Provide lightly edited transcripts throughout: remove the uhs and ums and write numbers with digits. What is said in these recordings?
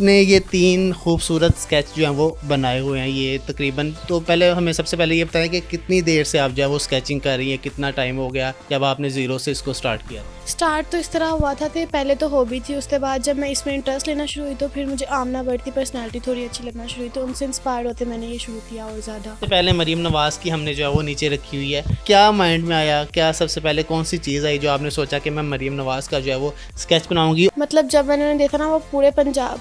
نے یہ تین خوبصورت اسکیچ جو ہیں وہ بنائے ہوئے ہیں یہ تقریباً. تو پہلے ہمیں سب سے پہلے یہ بتائیں کہ کتنی دیر سے آپ جو ہے وہ اسکیچنگ کر رہی ہیں, کتنا ٹائم ہو گیا جب آپ نے زیرو سے اس کو اسٹارٹ کیا؟ اسٹارٹ تو اس طرح ہوا تھا کہ پہلے تو ہابی تھی, اس کے بعد جب میں اس میں انٹرسٹ لینا شروع ہوئی تو پھر مجھے آمنہ بٹ کی پرسنالٹی تھوڑی اچھی لگنا شروع ہوئی, تو ان سے انسپائر ہوتے میں نے یہ شروع کیا اور زیادہ. سب سے پہلے مریم نواز کی ہم نے جو ہے وہ نیچے رکھی ہوئی ہے, کیا مائنڈ میں آیا, کیا سب سے پہلے کون سی چیز آئی جو آپ نے سوچا کہ میں مریم نواز کا جو ہے وہ اسکیچ بناؤں گی؟ مطلب جب میں نے دیکھا نا وہ پورے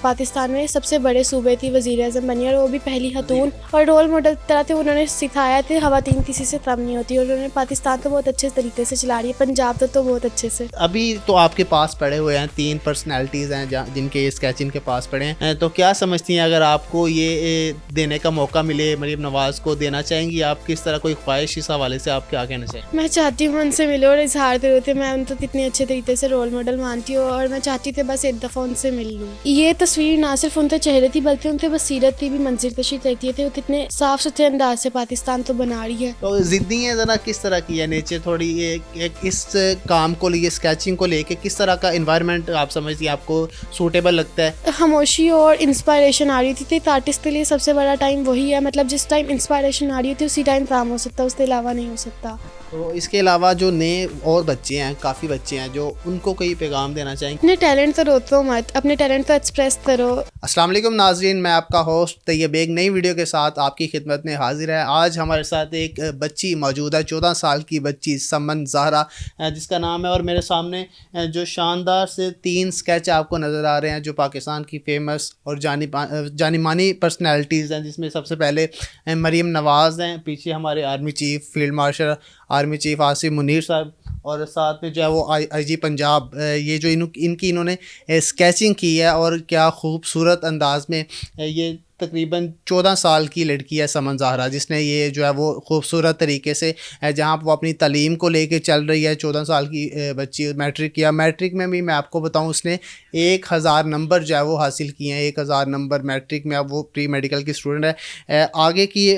پاکستان میں سب سے بڑے صوبے تھی وزیر اعظم بنی, اور وہ بھی پہلی خاتون, اور رول ماڈل طرح تھے. انہوں نے سکھایا تھے خواتین کسی سے کم نہیں ہوتی, اور انہوں نے پاکستان کو بہت اچھے طریقے سے چلا رہی ہے, پنجاب تو بہت اچھے سے. ابھی تو آپ کے پاس پڑے ہوئے ہیں تین پرسنالٹیز ہیں جن کے اسکیچنگ کے پاس پڑے ہیں, تو کیا سمجھتی ہیں اگر آپ کو یہ دینے کا موقع ملے مریم نواز کو, دینا چاہیں گی آپ؟ کس طرح کوئی خواہش اس حوالے سے آپ کیا کہنا چاہیں؟ میں چاہتی ہوں ان سے ملو اور اظہار ہوتے, میں ان کو کتنے اچھے طریقے سے رول ماڈل مانتی ہوں, اور میں چاہتی تھی بس ایک دفعہ ان سے مل لوں. یہ تصویر نہ صرف ان کے چہرے تھی بلکہ ان کے بصیرت کی بھی منظر کشی کرتی تھی, وہ کتنے صاف ستھرے انداز سے پاکستان تو بنا رہی ہے. تو ضدی ہیں ذرا, کس طرح کی ہے نیچر تھوڑی, اس کام کو لیے اسکیچنگ کو لے کے کس طرح کا انوائرمنٹ آپ سمجھتی ہیں آپ کو سوٹیبل لگتا ہے؟ خاموشی اور انسپائریشن آ رہی تھی. ایک آرٹسٹ کے لیے سب سے بڑا ٹائم وہی ہے, مطلب جس ٹائم انسپائریشن آ رہی ہوتی ہے اسی ٹائم کام ہو سکتا ہے, اس کے علاوہ نہیں ہو سکتا. تو اس کے علاوہ جو نئے اور بچے ہیں, کافی بچے ہیں, جو ان کو کوئی پیغام دینا چاہیں گے؟ اپنے ٹیلنٹ تو روکو مت, اپنے ٹیلنٹ کو ایکسپریس کرو. السلام علیکم ناظرین, میں آپ کا ہوسٹ طیب ایک نئی ویڈیو کے ساتھ آپ کی خدمت میں حاضر ہے. آج ہمارے ساتھ ایک بچی موجود ہے, 14 سال کی بچی سمن زہرا جس کا نام ہے, اور میرے سامنے جو شاندار سے تین اسکیچ آپ کو نظر آ رہے ہیں جو پاکستان کی فیمس اور جانی مانی پرسنالٹیز ہیں, جس میں سب سے پہلے مریم نواز ہیں, پیچھے ہمارے army chief field marshal army chief Asif Munir صاحب, اور ساتھ میں جو ہے وہ آئی جی پنجاب. یہ جو انہوں نے اسکیچنگ کی ہے, اور کیا خوبصورت انداز میں یہ تقریباً 14 سال کی لڑکی ہے سمن زہرا, جس نے یہ جو ہے وہ خوبصورت طریقے سے جہاں وہ اپنی تعلیم کو لے کے چل رہی ہے. 14 سال کی بچی, میٹرک کیا, میٹرک میں بھی میں آپ کو بتاؤں اس نے 1000 نمبر جو ہے وہ حاصل کیے ہیں, 1000 نمبر میٹرک میں. اب وہ پری میڈیکل کی اسٹوڈنٹ ہے. آگے کی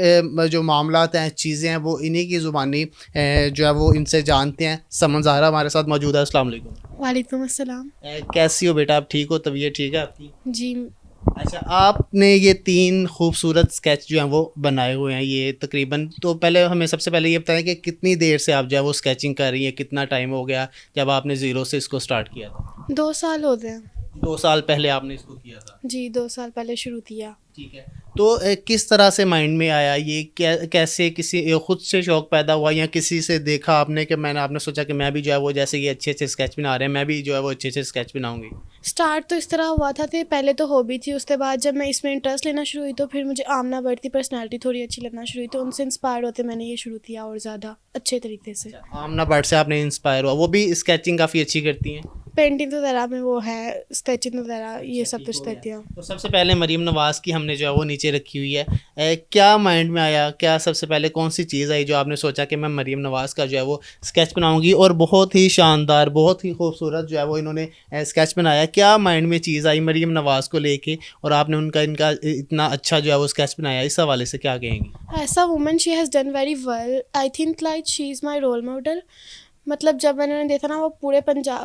جو معاملات ہیں, چیزیں ہیں, وہ انہی کی زبانی جو ہے وہ ان سے جانتے ہیں. سمن زہرا ہمارے ساتھ موجود ہے. السلام علیکم. وعلیکم السلام. کیسی ہو بیٹا, آپ ٹھیک ہو, طبیعت ٹھیک ہے آپ کی؟ جی. اچھا, آپ نے یہ تین خوبصورت اسکیچ جو ہیں وہ بنائے ہوئے ہیں یہ تقریباً, تو پہلے ہمیں سب سے پہلے یہ بتائیں کہ کتنی دیر سے آپ جو ہے وہ اسکیچنگ کر رہی ہیں, کتنا ٹائم ہو گیا جب آپ نے زیرو سے اس کو اسٹارٹ کیا تھا؟ 2 سال ہو گئے. 2 سال پہلے آپ نے اس کو کیا تھا؟ جی 2 سال پہلے شروع کیا. ٹھیک ہے. تو کس طرح سے مائنڈ میں آیا یہ, کیسے کسی خود سے شوق پیدا ہوا, یا کسی سے دیکھا آپ نے کہ آپ نے سوچا کہ میں بھی جو ہے وہ جیسے یہ اچھے اچھے اسکیچ بنا رہے ہیں, میں بھی جو ہے وہ اچھے اچھے اسکیچ بناؤں گی؟ اسٹارٹ تو اس طرح ہوا تھا کہ پہلے تو ہابی تھی, اس کے بعد جب میں اس میں انٹرسٹ لینا شروع ہوئی تو پھر مجھے آمنہ بٹ کی پرسنالٹی تھوڑی اچھی لگنا شروع ہوئی, تو ان سے انسپائر ہوتے میں نے یہ شروع کیا اور زیادہ اچھے طریقے سے. آمنہ بٹ سے آپ نے انسپائر ہوا, وہ بھی اسکیچنگ کافی اچھی کرتی ہیں, پینٹنگ وغیرہ میں وہ ہے, اسکیچنگ وغیرہ یہ سب کچھ کرتی ہوں. تو سب سے پہلے مریم نواز کی ہم نے جو ہے وہ نیچے رکھی ہوئی ہے, کیا مائنڈ میں آیا, کیا سب سے پہلے کون سی چیز آئی جو آپ نے سوچا کہ میں مریم نواز کا جو ہے وہ اسکیچ بناؤں گی؟ اور بہت ہی شاندار, بہت ہی خوبصورت جو ہے وہ انہوں نے اسکیچ بنایا. کیا مائنڈ میں چیز آئی مریم نواز کو لے کے, اور آپ نے ان کا اتنا اچھا جو ہے وہ اسکیچ بنایا, اس حوالے سے کیا کہیں گی؟ ایسا woman she has done very well, I think like she is my role model. مطلب جب میں نے دیکھا نا وہ پورے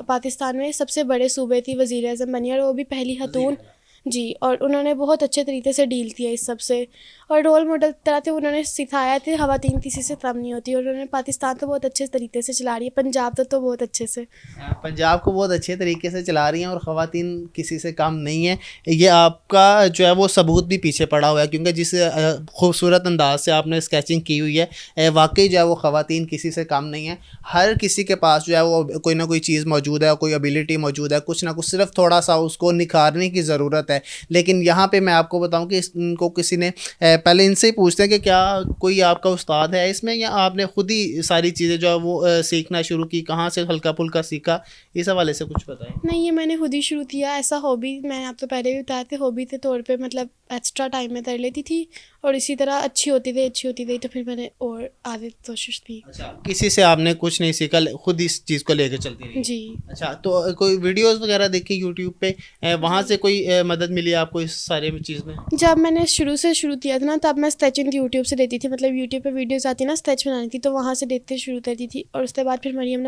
پاکستان میں سب سے بڑے صوبے تھی وزیر اعظم بنی, اور وہ بھی پہلی خاتون. جی, اور انہوں نے بہت اچھے طریقے سے ڈیل کیا اس سب سے, اور رول ماڈل طرح تھے. انہوں نے سکھایا تھے خواتین کسی سے کم نہیں ہوتی, اور انہوں نے پاکستان تو بہت اچھے طریقے سے چلا رہی ہے, پنجاب تو بہت اچھے سے. پنجاب کو بہت اچھے طریقے سے چلا رہی ہیں, اور خواتین کسی سے کم نہیں ہیں. یہ آپ کا جو ہے وہ ثبوت بھی پیچھے پڑا ہوا ہے, کیونکہ جس خوبصورت انداز سے آپ نے اسکیچنگ کی ہوئی ہے, واقعی جو ہے وہ خواتین کسی سے کم نہیں ہیں. ہر کسی کے پاس جو ہے وہ کوئی نہ کوئی چیز موجود ہے, کوئی ابیلٹی موجود ہے, کچھ نہ کچھ, صرف تھوڑا سا اس کو نکھارنے کی ضرورت ہے. لیکن یہاں پہ میں آپ کو بتاؤں کہ ان کو کسی نے پہلے ان سے ہی پوچھتے ہیں کہ کیا کوئی آپ کا استاد ہے اس میں, یا آپ نے خود ہی ساری چیزیں جو ہے وہ سیکھنا شروع کی, کہاں سے ہلکا پھلکا سیکھا, اس حوالے سے کچھ بتائیں. نہیں, یہ میں نے خود ہی شروع کیا. ایسا ہابی میں آپ کو پہلے بھی بتایا تھا, ہابی کے طور پہ مطلب ایکسٹرا ٹائم میں کر لیتی تھی, اور اسی طرح اچھی ہوتی گئی تو پھر میں نے اور آگے کوشش کی. اچھا, کسی سے آپ نے کچھ نہیں سیکھا, خود اس چیز کو لے کے چلتی رہی؟ جی. اچھا, تو کوئی ویڈیوز وغیرہ دیکھی یوٹیوب پہ, وہاں سے کوئی مدد ملی آپ کو اس سارے چیز میں؟ جب میں نے شروع کیا تھا نا, تب میں اسکیچنگ یوٹیوب سے دیتی تھی, مطلب یوٹیوب پہ ویڈیوز آتی نا اسکیچ بنانی تھی, تو وہاں سے دیکھتے شروع کرتی تھی. اور اس کے بعد پھر مریم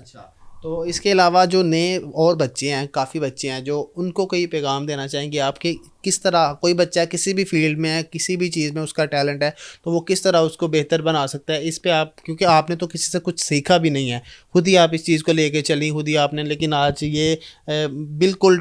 اچھا، تو اس کے علاوہ جو نئے اور بچے ہیں، کافی بچے ہیں، جو ان کو کوئی پیغام دینا چاہیں گے آپ کہ کس طرح کوئی بچہ کسی بھی فیلڈ میں ہے، کسی بھی چیز میں اس کا ٹیلنٹ ہے، تو وہ کس طرح اس کو بہتر بنا سکتا ہے؟ اس پہ آپ، کیونکہ آپ نے تو کسی سے کچھ سیکھا بھی نہیں ہے، خود ہی آپ اس چیز کو لے کے چلیں، خود ہی آپ نے، لیکن آج یہ بالکل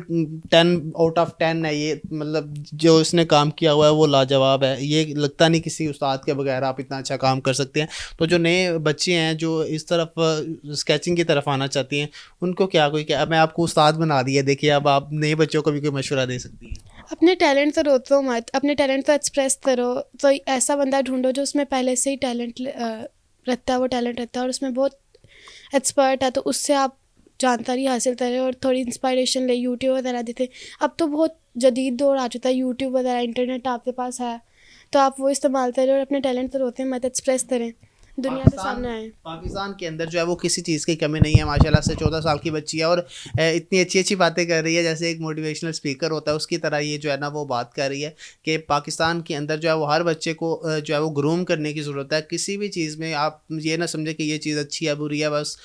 10 آؤٹ آف 10 ہے یہ، مطلب جو اس نے کام کیا ہوا ہے وہ لاجواب ہے، یہ لگتا نہیں کسی استاد کے بغیر آپ اتنا اچھا کام کر سکتے ہیں. تو جو نئے بچے ہیں جو اس طرف اسکیچنگ کی طرف آنا چاہتی ہیں، ان کو کیا میں آپ کو استاد بنا دیا، دیکھیے اب آپ نئے بچوں کو بھی کوئی مشورہ دے سکتی ہیں؟ اپنے ٹیلنٹ تو روکو مت، اپنے ٹیلنٹ کو ایکسپریس کرو. تو ایسا بندہ ڈھونڈو جو اس میں پہلے سے ہی ٹیلنٹ رکھتا ہے، وہ ٹیلنٹ رکھتا ہے اور اس میں بہت ایکسپرٹ ہے، تو اس سے آپ جانکاری حاصل کریں اور تھوڑی انسپائریشن لیں. یوٹیوب وغیرہ دیکھیں، اب تو بہت جدید دور آ چکا ہے، یوٹیوب وغیرہ انٹرنیٹ آپ کے پاس ہے، تو آپ وہ استعمال کریں اور اپنے ٹیلنٹ تو روکیں مت، ایکسپریس کریں، دنیا کے سامنے آئیں. پاکستان کے اندر جو ہے وہ کسی چیز کی کمی نہیں ہے، ماشاء اللہ سے 14 سال کی بچی ہے اور اتنی اچھی اچھی باتیں کر رہی ہے، جیسے ایک موٹیویشنل اسپیکر ہوتا ہے اس کی طرح یہ جو ہے نا وہ بات کر رہی ہے کہ پاکستان کے اندر جو ہے وہ ہر بچے کو جو ہے وہ گروم کرنے کی ضرورت ہے. کسی بھی چیز میں آپ یہ نہ سمجھیں کہ یہ چیز اچھی ہے بری ہے، بس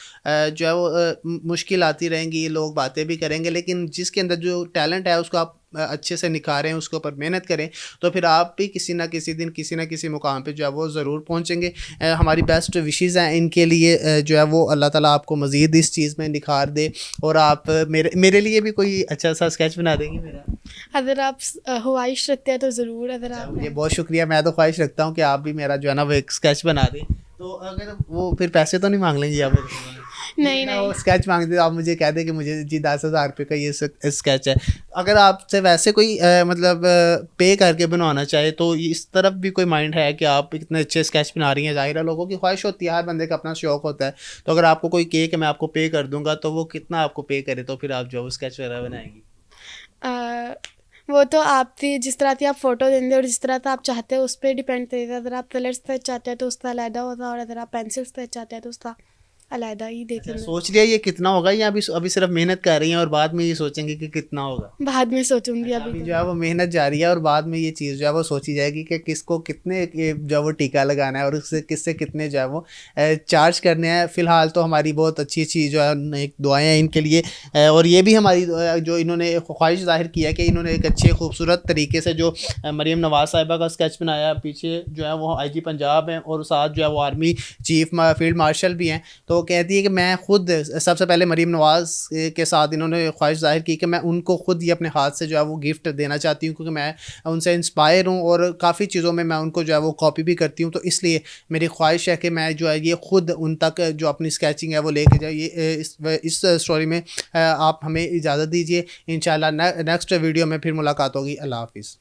جو ہے وہ مشکل آتی رہیں گی، لوگ باتیں بھی کریں گے، لیکن جس کے اندر جو ٹیلنٹ ہے اس کو آپ اچھے سے نکھاریں، اس کے اوپر محنت کریں، تو پھر آپ بھی کسی نہ کسی دن کسی نہ کسی مقام پہ جو ہے وہ ضرور پہنچیں گے. ہماری بیسٹ وشیز ہیں ان کے لیے، جو ہے وہ اللہ تعالیٰ آپ کو مزید اس چیز میں نکھار دے. اور آپ میرے لیے بھی کوئی اچھا سا اسکیچ بنا دیں گے میرا؟ اگر آپ خواہش رکھتے ہیں تو ضرور. اگر آپ مجھے بہت شکریہ، میں تو خواہش رکھتا ہوں کہ آپ بھی میرا جو ہے نا وہ ایک اسکیچ بنا دیں. تو اگر وہ پھر پیسے تو نہیں مانگ لیں گی آپ؟ نہیں وہ اسکیچ مانگتے آپ مجھے کہہ دیں کہ مجھے جی 10,000 روپے کا یہ اسکیچ ہے. اگر آپ سے ویسے کوئی مطلب پے کر کے بنوانا چاہے تو اس طرف بھی کوئی مائنڈ ہے کہ آپ اتنے اچھے اسکیچ بنا رہی ہیں؟ ظاہر ہے لوگوں کی خواہش ہوتی ہے، ہر بندے کا اپنا شوق ہوتا ہے، تو اگر آپ کو کوئی کہے کہ میں آپ کو پے کر دوں گا تو وہ کتنا آپ کو پے کرے تو پھر آپ جو اسکیچ وغیرہ بنائیں گی؟ وہ تو آپ کی جس طرح کی آپ فوٹو دیں گے اور جس طرح کا آپ چاہتے ہیں اس پہ ڈیپینڈ کرے گا. اگر آپ کلرس پہ چاہتے ہیں تو اس کا علیحدہ ہوگا، اور اگر آپ پینسلس پہ چاہتے ہیں تو اس کا علیحدہ ہی دیکھیں گے. سوچ لیا یہ کتنا ہوگا یا ابھی صرف محنت کر رہی ہیں اور بعد میں یہ سوچیں گے کہ کتنا ہوگا؟ بعد میں سوچوں گی. ابھی جو ہے وہ محنت جاری ہے اور بعد میں یہ چیز جو ہے وہ سوچی جائے گی کہ کس کو کتنے جو ہے وہ ٹیکا لگانا ہے اور اس سے کس سے کتنے جو ہے وہ چارج کرنے ہیں. فی الحال تو ہماری بہت اچھی اچھی جو ہے ایک دعائیں ہیں ان کے لیے، اور یہ بھی ہماری جو انہوں نے خواہش ظاہر کی ہے کہ انہوں نے ایک اچھے خوبصورت طریقے سے جو مریم نواز صاحبہ کا اسکیچ بنایا، پیچھے جو ہے وہ آئی جی پنجاب ہیں اور ساتھ جو ہے وہ آرمی چیف فیلڈ مارشل بھی ہیں. تو کہتی ہے کہ میں خود سب سے پہلے مریم نواز کے ساتھ انہوں نے خواہش ظاہر کی کہ میں ان کو خود ہی اپنے ہاتھ سے جو ہے وہ گفٹ دینا چاہتی ہوں، کیونکہ میں ان سے انسپائر ہوں اور کافی چیزوں میں ان کو جو ہے وہ کاپی بھی کرتی ہوں. تو اس لیے میری خواہش ہے کہ میں جو ہے یہ خود ان تک جو اپنی اسکیچنگ ہے وہ لے کے جائے. اس اسٹوری میں آپ ہمیں اجازت دیجیے، انشاءاللہ نیکسٹ ویڈیو میں پھر ملاقات ہوگی. اللہ حافظ.